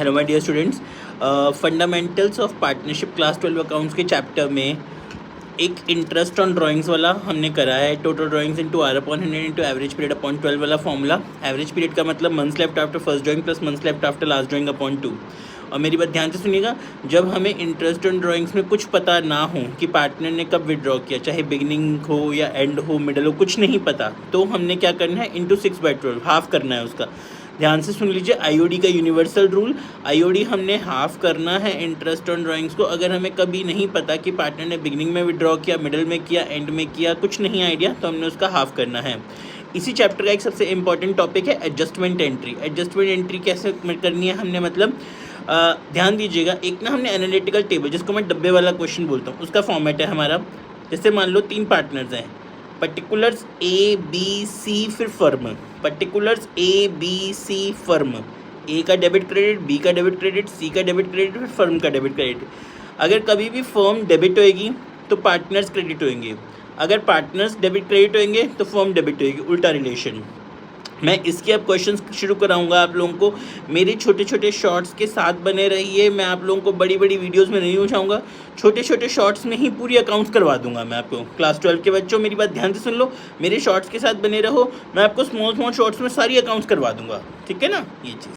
Hello my dear students, fundamentals of partnership class 12 accounts के chapter में एक interest on drawings वाला हमने करा है। Total drawings into R upon 100 into average period upon 12 वाला फॉर्मूला। एवरेज पीरियड का मतलब months left after first drawing plus months left after last drawing upon 2। और मेरी बात ध्यान से सुनिएगा, जब हमें इंटरेस्ट ऑन ड्राइंग्स में कुछ पता ना हो कि पार्टनर ने कब विड्रॉ किया, चाहे बिगिनिंग हो या एंड हो, मिडल हो, कुछ नहीं पता, तो हमने क्या करना है, इंटू 6/12 हाफ करना है उसका। ध्यान से सुन लीजिए, आईओडी का यूनिवर्सल रूल, आईओडी हमने हाफ करना है इंटरेस्ट ऑन ड्राइंग्स को। अगर हमें कभी नहीं पता कि पार्टनर ने बिगिनिंग में विड्रॉ किया, मिडल में किया, एंड में किया, कुछ नहीं आइडिया, तो हमने उसका हाफ करना है। इसी चैप्टर का एक सबसे इंपॉर्टेंट टॉपिक है एडजस्टमेंट एंट्री। एडजस्टमेंट एंट्री कैसे करनी है हमने, मतलब ध्यान दीजिएगा, एक ना हमने एनालिटिकल टेबल, जिसको मैं डब्बे वाला क्वेश्चन बोलता हूँ, उसका फॉर्मेट है हमारा। जैसे मान लो 3 पार्टनर्स हैं, पर्टिकुलर्स ए बी सी फिर firm, particulars A B C firm, A का डेबिट क्रेडिट, बी का डेबिट क्रेडिट, सी का डेबिट क्रेडिट, फिर फर्म का डेबिट क्रेडिट। अगर कभी भी फर्म डेबिट होएगी तो पार्टनर्स क्रेडिट होंगे, अगर पार्टनर्स डेबिट क्रेडिट होंगे तो फर्म डेबिट होएगी, उल्टा रिलेशन। मैं इसके अब क्वेश्चंस शुरू कराऊंगा आप लोगों को। मेरे छोटे छोटे शॉर्ट्स के साथ बने रहिए, मैं आप लोगों को बड़ी बड़ी वीडियोस में नहीं उठाऊंगा, छोटे छोटे शॉर्ट्स में ही पूरी अकाउंट्स करवा दूंगा मैं आपको। क्लास 12 के बच्चों, मेरी बात ध्यान से सुन लो, मेरे शॉर्ट्स के साथ बने रहो, मैं आपको स्मॉल शॉर्ट्स में सारी अकाउंट्स करवा दूंगा, ठीक है ना, ये चीज़।